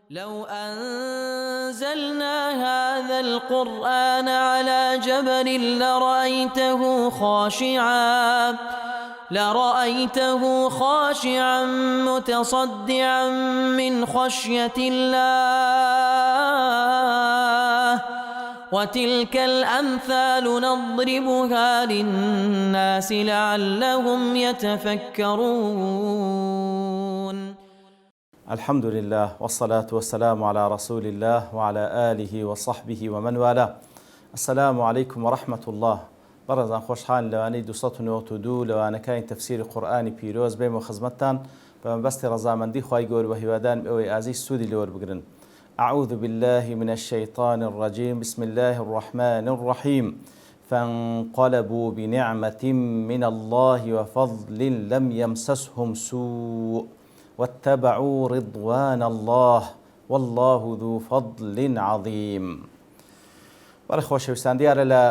لو أنزلنا هذا القرآن على جبل لرأيته خاشعا متصدعا من خشية الله. وتلك الأمثال نضربها للناس لعلهم يتفكرون. الحمد لله والصلاة والسلام على رسول الله وعلى آله وصحبه ومن والاه. السلام عليكم ورحمة الله. برزان خوشحال لواني 292 لوانەکانی تفسير قورآنی پیرۆز بێمە خزمەتتان بە مەبەستی ڕەزامەندی خوای گەورە بە هیوادان ئەوەی ئازیز سوودی لێوە بگرن. أعوذ بالله من الشيطان الرجيم. بسم الله الرحمن الرحيم. فانقلبوا بنعمة من الله وفضل لم يمسسهم سوء واتبعوا رضوان الله والله ذو فضل عظيم. بەڕێخۆشەویستان دیارە لە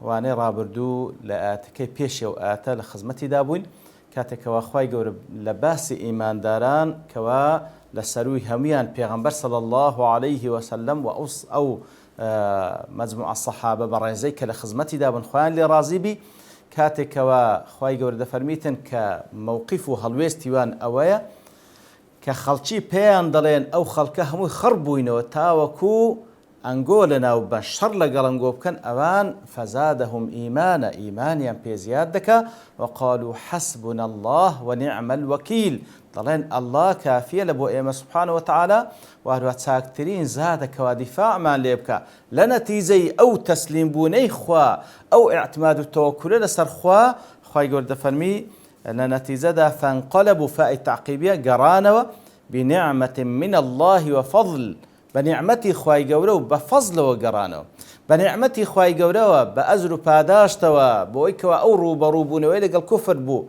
وانەی ڕابردوو لە ئاەتەکەی پێشێ و ئاتە لە خزمەتیدا بووین کاتێکەوە خوای گەورە لە باسی ئیمانداران کەوا لە سەروی هەمویان پێغەمبەر صلی الله عليه وسلم و ئەو مەجموعە سەحابە بەڕێزەی کە لە خزمەتیدا بن خۆیان لێ ڕازی بی کاتێکەوە خوای گەورە دەفەرمیتن کە مووقیف و هەڵوێستیوان ئەوەیە کە خەڵکی پێیان دەڵێن ئەو خەڵکە هەمووی خڕ بووینەوە تاوەکو ئەنگۆ لە ناو بە شەڕ لەگەڵ ئەنگۆ بکەن ئەوان فەزادەهم ئیمانە ئیمانیان پێ زیاد دەکا وقالوا حەسبنا الله ونعم الوەکیل دەڵێن ئەڵڵا کافیە لە بۆ ئێمە سوبحانه وتعالى و هەروە چاکترین زادەکەوە دیفاعمان لێ بکە لە نەتیجەی ئەو تەسلیم بوونەی خوا ئەو ئیعتماد و تەوەکولە لەسەر خوا خوای گەورە دەفەرمی لە نەتیجەدا فانقلبوا فائی تعقیبیە گەڕانەوە بنعمة من الله وفضل بنعمتي خوای گەورە و بە فەزلەوە گەڕانەوە بەنعمەتی خوای گەورەوە بە ئەزر و پاداشتەوە بۆی کەوە ئەو ڕوبەڕووبوونەوەی لەگەڵ کوفر بوو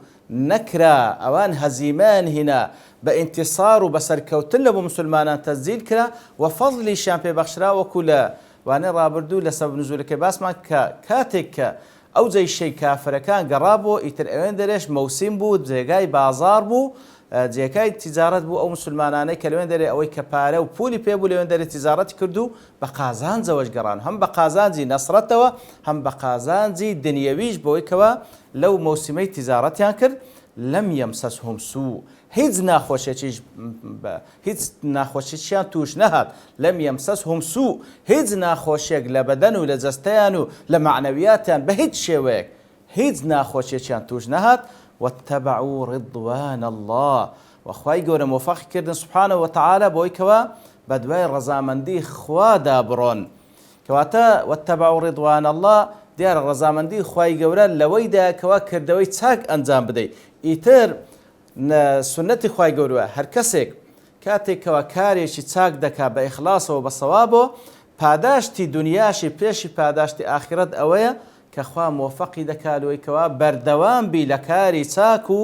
نەکرا ئەوان هەزیمان هینا بە ئینتیصار و بە سەرکەوتن لە بۆ مسلمانان تەسجیل کرا و فەزلیشیان پێبەخشرا وەکو لە وانەی ڕابردوو لە سەبەب نزولەکەی باسمان کە کاتێک کە ئەو جەیشەی کافرەکان گەڕابوو ئیتر ئەوێن دەرێش مەوسیم بوو جێگای بازار بوو جێگای تیجارەت بوو ئەو مسلمانانەی کە لەوێن دەرێ ئەوەی کە پارە و پولی پێبوو لەوێن دەرێ تیجارەتی کردو بە قازانجەوەش گەڕان هەم بە قازانجی نەسرەتەوە هەم بە قازانجی دنیەویش بۆی کەوە لەو مەوسیمەی تیجارەتیان کرد لەم یەمسەسهم سوء هیچ ناخۆشییان توش نەهات لەم یەمسەسهم سوء هیچ ناخۆشیێک لە بەدەن و لە جەستەیان و لە معنەویاتیان بە هیچ شێوەیەک هیچ ناخۆشیێکیان توش نەهات واتبعوا رضوان الله وخوای گەورە مۆفەقی کردن سبحانه وتعالى بۆی کەوە بە دوای ڕەزامەندی خوادا بڕۆن کەواتە واتبعوا رضوان الله دیارە ڕەزامەندی خوای گەورە لەوەیدا کەوا کردەوەی چاک ئەنجام بدەیت ئیتر سنەتی خوای گەورە هەر کەسێک کاتێکەوە کارێکی چاک دەکا بە ئیخلاسەوە بە سەوابەوە پاداشتی دنیاشی پێشی پاداشتی ئاخرەت ئەوەیە کە خوا مۆفەقی دەکاتەوەی کەوا بەردەوام بی لە کاری چاک و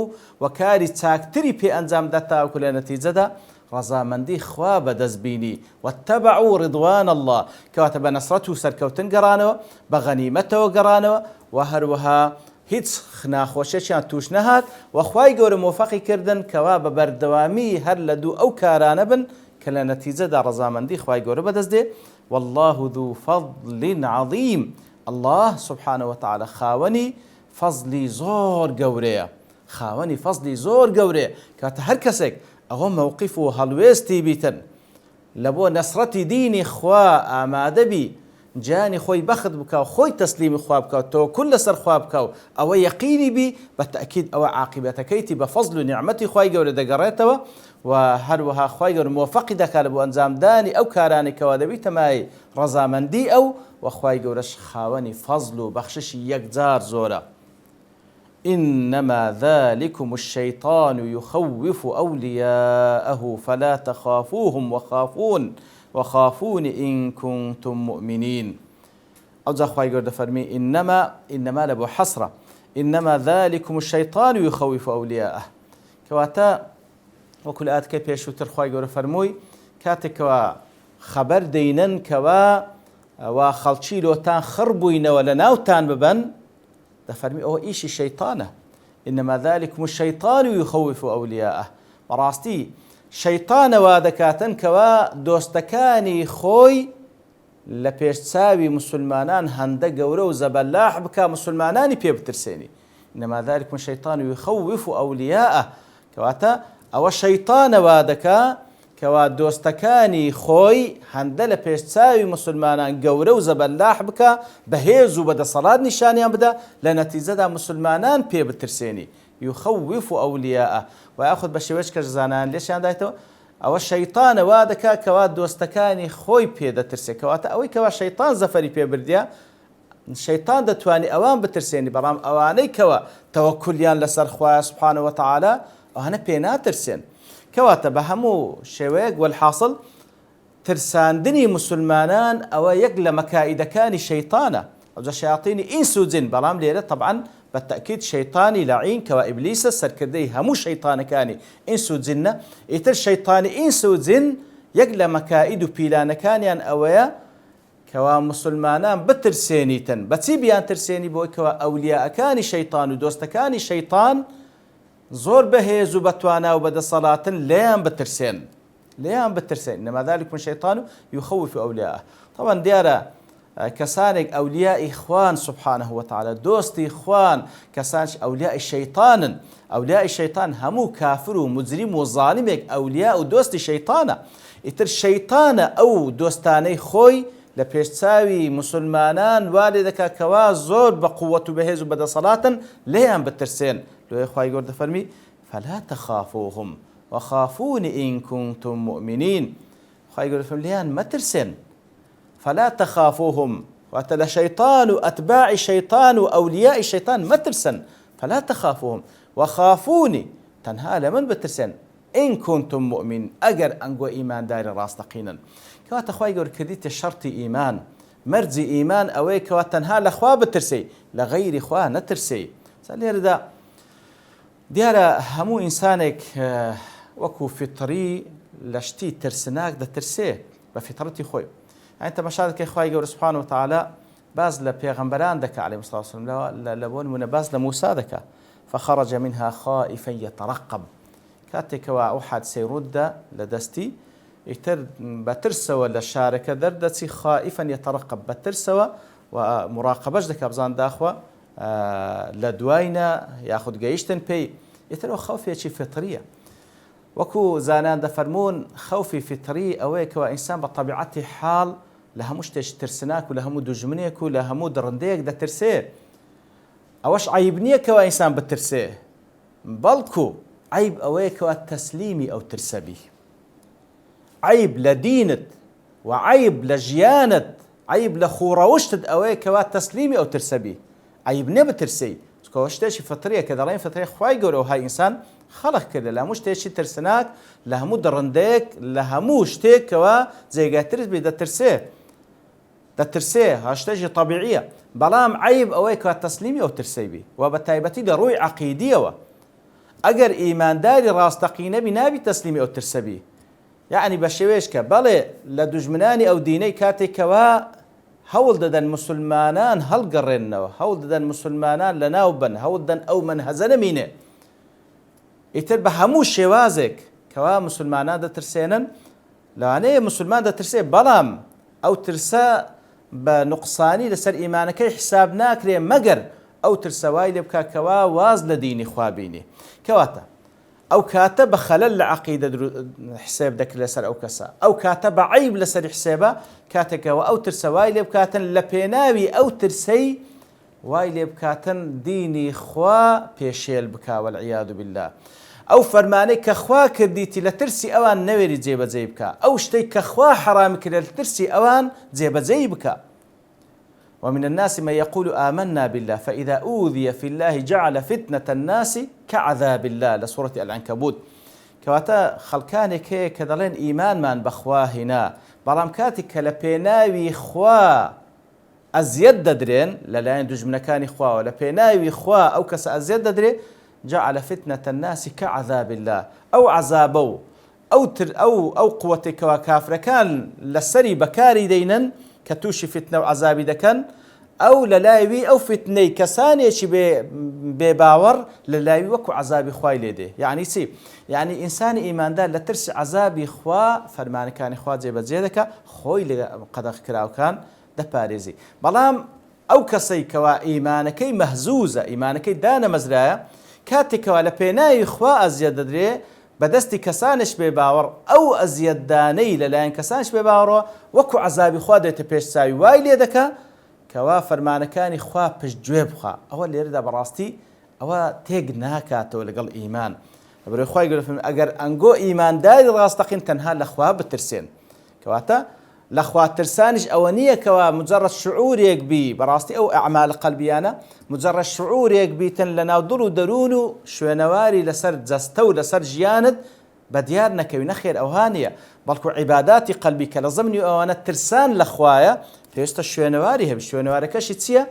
کاری چاکتری پێ ئەنجام دەدا تاوەکو لە نەتیجەدا ڕەزامەندی خوا بەدەستبینی واتبعوا رضوان الله کەواتە بە نەسرەت و سەرکەوتن گەڕانەوە بە غەنیمەتەوە گەڕانەوە و هەروەها هیچ ناخۆشیێکیان توش نەهات و خوای گەورە مۆفەقی کردن کەوا بە بەردەوامی هەر لە دوو ئەو کارانە بن کە لە نەتیجەدا ڕەزامەندی خوای گەورە بەدەست دێ والله ذو فضل عظيم. الله سبحانه وتعالى خاوەنی فەزلی زۆر گەورەیە خاوەنی فەزلی زۆر گەورەیە کاتە هەر کەسێک ئەوە مووقیف و هەڵوێستی بیتن لە بۆ نەسرەتی دینی خوا ئامادەبی جانی خۆی بەخت بکە و خۆی تەسلیمی خوا بکە و تەوەکل لەسەر خوا بکە و ئەوە یەقینی بی بە تەئکید ئەوە عاقبەتەکەیتی بە فەزل و نیعمەتی خوای گەورە دەگەڕێتەوە و هەروەها خوای گەورە مۆفەقی دەکات بۆ ئەنجامدانی ئەو کارانی کەوا دەبیتە مای ڕەزامەندی ئەو و خوای گەورەش خاوەنی فەزل و بەخششی یەکجار زۆرە. إنما ذلكم الشيطان يخوف أولياءه فلا تخافوهم وخافون إن كنتم مؤمنين. أو جا خوای گەورە دەفەرمی إنما لەبۆ حەسرە إنما ذلكم الشيطان يخوف أولياءه کەواتە وەکو لە ئاەتەکەی پێشووتر خوای گەورە فەرمووی کاتێکەوە خەبەر دەینن کەوا و خەڵکی لۆتان خڕ بووینەوە لە ناوتان ببەن دەفەرمی ئەوە ئیشی شەیطانە إنما ذلكم الشيطان يخوف أولياءه بەڕاستی شەیتانەوا دەکاتن کەوا دۆستەکانی خۆی لە پێشچاوی مسلمانان هەندە گەورە و زەبەلاح بکە مسلمانانی پێ بترسێنی. إنما ذلك من الشيطان يخوف أولياءه كواتا أو الشيطان وادكا كوا دوستكاني خوي هندل بيشتاوي مسلمانان قورو زبلاح بكا بهيزو بدا صلاة نشانيان بدا لنتيجة مسلمانان بي بترسيني يخوف أولياءه ويأخذ بشويش كجزانان ليش عندايتو أو الشيطان وادكا كوا دوستكاني خوي بي دا ترسي كواتا أوي كوا الشيطان زفري بي برديا شەیتان دەتوانی ئەوان بترسێنی بەڵام ئەوانەی کەوە تەوەکولیان لەسەر خوای سوبحانە وتەعالا ئەوانە پێ ناترسێن. کەواتە بە هەموو شێوەیەک وەلحاصڵ ترساندنی مسلمانان ئەوە یەک لە مەکائیدەکانی شەیتانە ئەوجا شەیاطینی ئینس و جین بەڵام لێرە طبعاً بەتەکید شەیتانی لەعین کەوا ئیبلیسە سەرکردەی هەموو شەیتانەکانی ئینس و جینە. ئیتر شەیتانی ئینس و جین یەک لە مەکائید و پیلانەکانیان ئەوەیە کەوا مسلمانان بترسێنیتن بەچی بیان ترسێنی بۆی کەوا ئەولیاءەکانی شەیتان و دۆستەکانی شەیتان زۆر بەهێز و بەتوانا و بەدەسەڵاتن لێیان بترسێن إنما ذلك من الشيطان يخوف أولياءه. طبعا دیارە کەسانێک ئەولیای خوان سبحانه وتعالى دۆستی خوان کەسانش ئەولیای شەیتانن ئەولیای شەیتان هەموو کافر و مجرم و زاڵمێک ئەولیا و دۆستی شەیتانە. ئیتر شەیتانە ئەو دۆستانەی خۆی لە پێشچاوی مسلمانان وا لێ دەکات کەوا زۆر بە قووەت و بەهێز و بەدەسەڵاتن لێیان بترسێن. لۆیە خوای گەورە دەفەرمی فەلا تەخافوهم وخافوني إن كنتم مؤمنين. خوای گەورە دەفەرمی لێیان مەترسێن فلا تخافوهم واتە لە شەیتان و ئەتباعی شەیتان و ئەولیای شەیتان مەترسن فلا تخافوهم وخافوني تەنها لە من بترسێن إن كنتم مؤمنين ئەگەر ئەنگۆ ئیمانداری ڕاستەقینن. کەواتە خوای گەورە کردیتە شەرتی ئیمان مەرجی ئیمان ئەوەیە کەوا تەنها لە خوا بترسی لە غەیری خوا نەترسی. لێرەدا دیارە هەموو ئینسانێک وەکو فیتری لە شتی ترسناک دەترسێ بە فیترەتی خۆی. ئەین تەماشا دەکەی خوای گەورە سوبحانە وتەعالا باز لە پێغەمبەران دەکا عەلەیهیمۇ الصەلاة وەسەلام لە بۆ نمونە باز لە موسا دەکا فخرج منها خائفا يترقب کاتێکەوە ئەو حادسەی ڕوودا لە دەستی ئیتر بەترسەوە لە شارەکە دەردەچی خائفا يترقب بەترسەوە و مراقبەش دەکا بزان داخوا لە دواینا یاخود گەیشتن پێی ئیتر ئەو خەوفێکی فیتریە. وەکو زانان دەفەرمون خەوفی فیتری ئەوەیە کەوا ئینسان بە طەبیعەتی حاڵ لە هەموو شتێکی ترسناک و لە هەموو دوژمنێک و لە هەموو دڕندەیەک دەترسێ. ئەوەش عیب نییە کەوا ئینسان بترسێ بەڵکو عیب ئەوەیە کەوا تەسلیمی ئەو ترسەبی. عیب لە دینت و عیب لە ژیانت عیب لە خوڕەوشتت ئەوەیە کەوا تەسلیمی ئەو ترسەبی. عیب نێ بترسی چکەوە شتێکی فەتریە کە دەڵێن فەترەی خوای گەورە و های ئینسان خەڵق کردە لە هەموو شتێکی ترسناک لە هەموو دڕندەیەک لە هەموو شتێکەوە جێگای ترس بێ دەترسێ ها شتێکی طەبیعیە. بەڵام عیب ئەوەیە کەوا تەسلیمی ئەو ترسەبی و بە تایبەتی لە ڕووی عەقیدیەوە ئەگەر ئیمانداری ڕاستەقینەبی نابی تەسلیمی ئەو ترسەبی. یعنی بە شێوەیەش کە بەڵێ لە دوژمنانی ئەو دینەی کاتێکەوە هەوڵ دەدەن مسلمانان هەڵگەڕێنەوە هەوڵ دەدەن مسلمانان لە ناو بن هەوڵ دەدەن ئەو منهەزە نەمینێ ئیتر بە هەموو شێوازێک کەوا مسلمانان دەترسێنن لەوانەیە مسلمان دەترسێ بەڵام ئەو ترسە بە نوقسانی لەسەر ئیمانەکەی حساب ناکرێ مەگەر ئەو ترسە وای لێ بکاکەوە واز لە دینی خوابینی. کەواتە ئەو کاتە بە خەلەل لە عەقیدە حساب دەکرێت لەسەر ئەو کەسە ئەو کاتە بە عیب لەسەر حسێبە کاتێکەوە ئەو ترسە وای لێ بکاتن لە پێناوی ئەو ترسەی وای لێ بکاتن دینی خوا پێشێل بکا وەالعیاذ بالله. ئەو فەرمانەی کە خوا کردیتی لە ترسی ئەوان نەوێری جێبەجێ بکە ئەو شتەی کە خوا حەرامی کردە لە ترسی ئەوان جێبەجێی بکە. ومن الناس من يقول آمنا بالله فإذا أوذي في الله جعل فتنة الناس كعذاب الله لسورة العنكبوت. كواتا خلقانك كذلين إيمان من بخوا هنا بەڵام کاتێک کە لە پێناوی خوا ئەزیەت دەدرێن لەلایەن دوژمنەکانی خواوە لە پێناوی خوا ئەو کەسە ئەزیەت دەدرێ جعل فتنة الناس كعذاب الله ئەو عەزابە و ئەو قووەتێکەوە کافرەکان لەسەری بەکاری دەینن کە تووشی فتنە و عەزابی دەکەن ئەو لە لایوی ئەو فتنەی کەسانێکی بێباوەڕ لە لایوی وەکو عەزابی خوای لێ دێ. یعنی چی؟ یعنی ئینسانی ئیماندار لە ترسی عەزابی خوا فەرمانەکانی خوا جێبەجێ دەکا، خۆی لە قەدەغ کراوەکان دەپارێزی. بەڵام ئەو کەسەی کەوا ئیمانەکەی مەهزوزە، ئیمانەکەی دانەمەزرایە، کاتێکەوە لە پێناوی خوا ئەزیەت دەدرێ بەدەستی کەسانش بێباوەڕ، ئەو ئەزیەتدانەی لەلایەن کەسانش بێباوەڕەوە وەکو عەزابی خوا دێتە پێش چاوی وای لێ دەکا کەوا فەرمانەکانی خوا پشتگوێ بخوا. ئەوە لێرەدا بەڕاستی ئەوە تێک ناکاتەوە لەگەڵ ئیمان. لەبەرەوەی خوای گەورە فەرمێ ئەگەر ئەنگۆ ئیمانداری ڕاستەقین تەنها لە خوا بترسێن. کەواتە لە خوا ترسانیش ئەوە نییە کەوا مجرد شعورێک بی، بەڕاستی ئەو ئەعمال قەلبیانە مجرد شعورێک بیتن لە ناو دڵ و دەروون و شوێنەواری لەسەر جەستە و لەسەر ژیانت بەدیار نەکەوی، نەخێر ئەوها نییە، بەڵکو عیباداتی قەلبی کە لە زەمنی ئەوانە ترسان لە خوایە پێویستە شوێنەواری هەبێت. شوێنەوارەکەشی چییە؟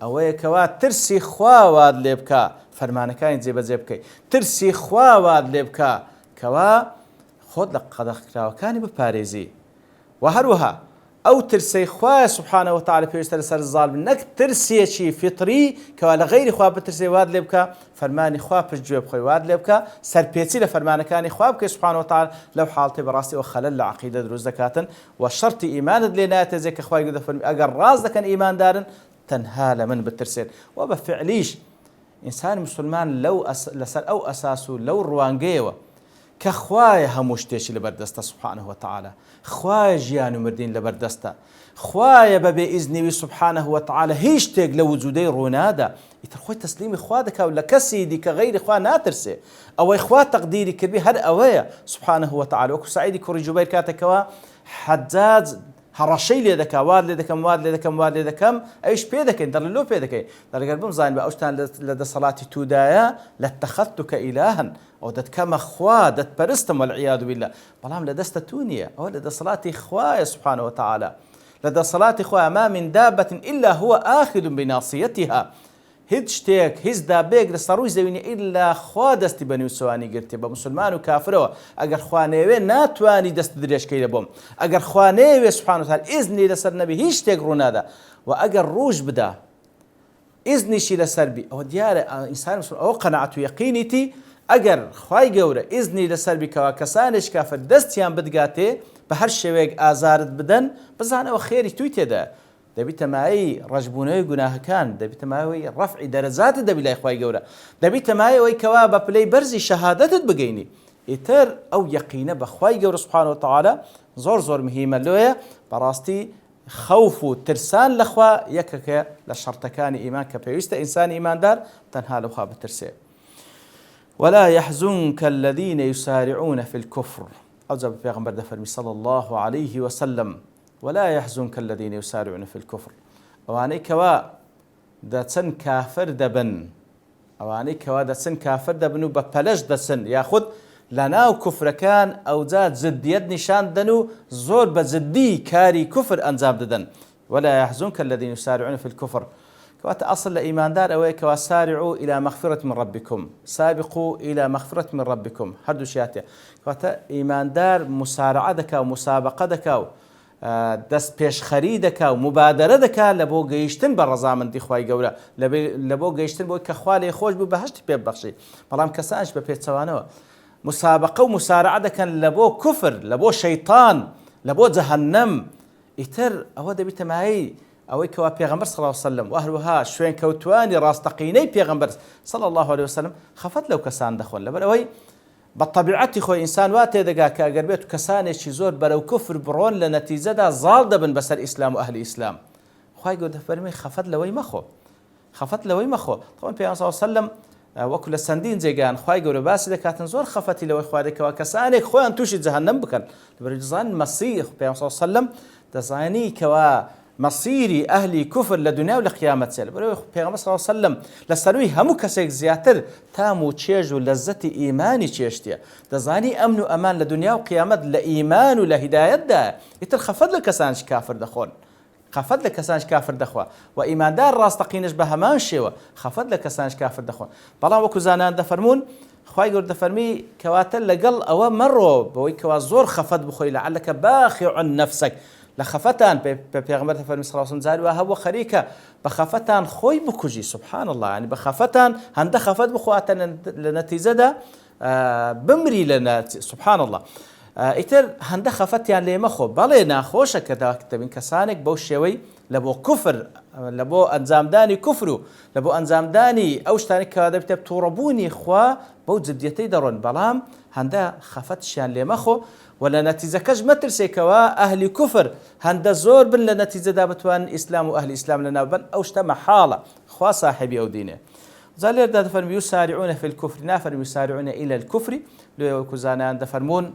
ئەوەیە کەوا ترسی خوا واد لێ بکە، فەرمانەکانی جێبەجێ بکەیت، ترسی خوا واد لێ بکە کەوا خۆت لە قەدەغکراوەکانی بپارێزی. و هەروەها ئەو ترسەی خوایە سوبحانەهو وتەعالا پێویستە لەسەر زاڵ نەک ترسێکی فیتری کەوا لە غەیری خوا بترسێ واد لێ بکە، فەرمانی خوا پشتگوێ بخۆی واد لێ بکە، سەرپێچی لە فەرمانەکانی خوا بکەی سوبحانەهو وتەعالا. لەو حاڵەتەی بەڕاستی ئەوە خەلەل لە عەقیدە دروست دەکاتن و شەرتی ئیمانت لێ نایەتە جێ کە خوای گەورە دەفەرمێ ئەگەر ڕاست دەکەن ئیماندارن تەنها لە من بترسێن. و بە فعلیش ئینسانی مسلمان لەسەر ئەو ئەساس و لەو ڕوانگەیەوە کە خوایە هەموو شتێکی لەبەردەستە سوبحانەهو وتەعالا، خوایە ژیان و مردین لەبەردەستە، خوایە بەبێ ئیزنیوی سوبحانەهو وتەعالا هیچ شتێک لە وجودەی ڕوونادا. ئیتر خۆی تەسلیمی خوا دەکا و لە کەسی دیکە غەیری خوا ناترسێ. ئەوەی خوا تەقدیری کردی هەر ئەوەیە سوبحانەهو وتەعالا. وەکو سەعیدی کوڕی جوبەیر کاتێکەوە حەجاج هەڕەشەی لێ دەکا، واد لێ دەکەم، واد لێ دەکەم، واد لێ دەکەم، ئەویش پێ دەکەین، دەڵێ لۆ پێ دەکەین، دەڵێ بمزانین بە ئەو شتان لە دەسەڵاتی تودایە لەتەخەذتوکە ئیلاهن، ئەو دەتکەمە خوا، دەتپەرستم وەالعیاذ بالله. بەڵام لە دەستە تو نییە، ئەوە لە دەسەڵاتی خوایە سوبحانەهو وتەعالا، لە دەسەڵاتی خوایە. ما من دابة إلا هو آخذ بناصيتها. هیچ شتێک هیچ دابێک لە سەڕووی زەوینە ئیلا خوا دەستی بە نووسوانی گرتێ. بە مسلمان و کافرەوە ئەگەر خوا نەیەوێ ناتوانی دەست درێژکەی لە بۆم، ئەگەر خوا نەیەوێ سوبحانەهو وتەعالا ئیزنی لەسەر نەبی هیچ شتێک ڕوونادا. و ئەگەر ڕوژ بدا ئیزنیشی لەسەر بی، ئەوە دیارە ئینسان مسلمان ئەوە قەناعەت و یەقینیتی ئەگەر خوای گەورە ئیزنی لەسەر بیکەوە کەسانێک کافر دەستیان بدگاتێ بە هەر شێوەیەک ئازارت بدەن، بزانەوە خێری توی تێدا. دەبیتە مایەی ڕەشبوونەوەی گوناهەکان، دەبیتە مایەی ڕەفعی دەرەجاتت دەبی لای خوای گەورە، دەبیتە مایەوەی کەوا بە پلەی بەرزی شەهادەتت بگەینی. ئیتر ئەو یەقینە بە خوای گەورە سوبحانەهو وتەعالا زۆر زۆر مهمە. لۆیە بەڕاستی خەوف و ترسان لەخوا یەکێکە لە شەرتەکانی ئیمان کە پێویستە ئینسانی ئیماندار تەنها لەخوا بترسێ. ولا يحزنك الذين يسارعون في الكفر. أوجب پیغمبر دفرمي صلى الله عليه وسلم ولا يحزنك الذين يسارعون في الكفر. أواني كوا دەچن کافر دەبن، ئەوانەی کەوا دەچن کافر دەبن و بە پەلەش دەچن، یاخود لە ناو کوفرەکان ئەوجا جدیت نیشان دەن و زۆر بە جدی کاری کوفر ئەنجام دەدەن. ولا يحزنك الذين يسارعون في الكفر. كوات أصل لإيمان دار أوي كوا سارعوا إلى مغفرة من ربكم، سابقوا إلى مغفرة من ربكم. هردو شياتي كوات إيمان دار مسارعة دكا ومسابقة دكا دەست پێشخەری دەکا و مبادرە دەکا لە بۆ گەیشتن بە ڕەزامەندی خوای گەورە، لە بۆ گەیشتن بۆی کە خوا لێی خۆش بوو بەهەشتی پێ ببەخشی. بەڵام کەسانش بە پێچەوانەوە مسابقە و مسارعە دەکەن لە بۆ کوفر، لە بۆ شەیطان، لە بۆ جەهەنەم. ئیتر ئەوە دەبیتە مایەی ئەوەی کەوا پێغەمبەر صلی الله علیه وسلم و هەروەها شوێن کەوتوانی ڕاستەقینەی پێغەمبەر صلی الله علیه وسلم خەفەت لەو کەسان دەخۆن. لەبەر ئەوەی بەطەبیعەتی خۆی ئینسان وا تێدەگا کە ئەگەر بێت و کەسانێکی زۆر بەرەو کوفر بڕۆن لە نەتیجەدا زاڵ دەبن بەسەر ئیسلام و ئەهلی ئیسلام. خوای گەورە دەفەرمێ خەفەت لەوەی مەخۆ، خەفەت لەوەی مەخۆ. طبعا پێغەمبەر صلی الله علیه وسلم وەکو لە چەندین جێگایان خوای گەورە باسی دەکاتن زۆر خەفەتی لەوەی خوا دەکەوە کەسانێک خۆیان تووشی جەهەنەم بکەن. لەبەرەوەی دەزانن مەسیر پێغەمبەر صلی الله علیه وسلم دەزانی کەوا مەسیری ئەهلی کوفر لە دنیا و لە قیامەت چێ. لەبەرەوەی پێغەمبەر صلی الله علیه وسلم لەسەروی هەموو کەسێک زیاتر تام و چێژ و لەزەتی ئیمانی چێشتیە. دەزانی ئەمن و ئەمان لە دنیا و قیامەت لە ئیمان و لە هیدایەتدایە. ئیتر خەفەت لە کەسانش کافر دەخۆن، خەفەت لە کەسانش کافر دەخوا و ئیماندار ڕاستەقینش بە هەمان شێوە خەفەت لە کەسانش کافر دەخۆن. بەڵام وەکو زانان دەفەرمون خوای گەورە دەفەرمی کەواتە لەگەڵ ئەوە مەڕۆ بەوەی کەوا زۆر خەفەت بخۆی لەعەلەکە باخیع نەفسەک، لخفتان بيغمبر فرمي صلى الله عليه وسلم زاري وهو خريكة بخفتان خوي بكجي سبحان الله يعني بخفتان هند خفت بخواتنا لنتيجة ده بمري لنا سبحان الله ئیتر هەندە خەفەتیان لێ مەخۆ بەڵێ ناخۆشە کە داکتەبین کەسانێک بەو شێوەی لە بۆ کوفر لە بۆ ئەنجامدانی کوفر و لە بۆ ئەنجامدانی ئەو شتانی کە دەبێتە تووڕەبوونی خوا بەو جدیەتەی دەڕۆن بەڵام هەندە خەفەتشیان لێ مەخۆ و لە نەتیجەکەش مەترسێکەوە ئەهلی کوفر هەندە زۆر بن لە نەتیجەدا بتوان ئیسلام و ئەهلی ئیسلام لەناو بن ئەو شتە مەحاڵە خوا صاحبی ئەو دینێ زالێر دەفەرمی یسارعون فی الكفر نافەرمی یسارعون إلى الكفر لێ کوزانیان دەفەرمون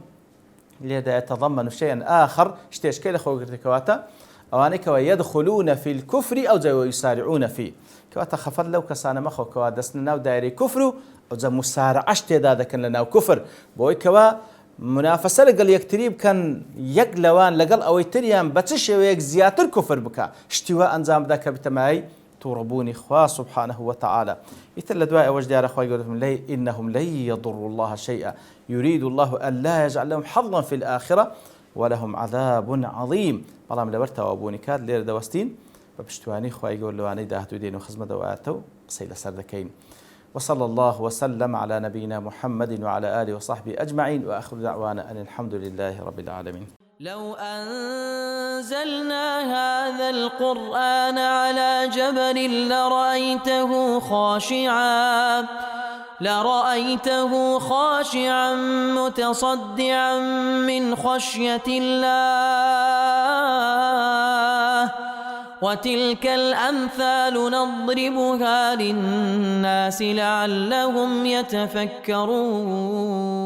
لذا يتضمن شيئا آخر اشتيشكي لخوة كواتا أوانيك ويدخلون في الكفر أو زي ويسارعون فيه كواتا خفض لو كسانا مخو كوا دسنا ودايري كفر أو زي مسارع اشتي كان لنا كفر بوي كوا منافسة لقل يكتريب كان يقلوان لقل أو يتريان بتشي ويك زياتر كفر بكا اشتواء أنزام ذاك بتماعي توربوني خوا سبحانه وتعالى يتل دواء وجدار أخوة يقولون لي إنهم لن يضروا الله شيئا يريد الله أن لا يجعل لهم حظا في الآخرة ولهم عذاب عظيم بلام لبرتا وابوني كاد لير دوستين ببشتواني خوا يقول له أني داهتو دين وخزمة دواتو سيل سردكين وصلى الله وسلم على نبينا محمد وعلى آله وصحبه أجمعين وآخر دعوانا أن الحمد لله رب العالمين لو أنزلنا هذا القرآن على جبل لرأيته خاشعا متصدعا من خشية الله وتلك الأمثال نضربها للناس لعلهم يتفكرون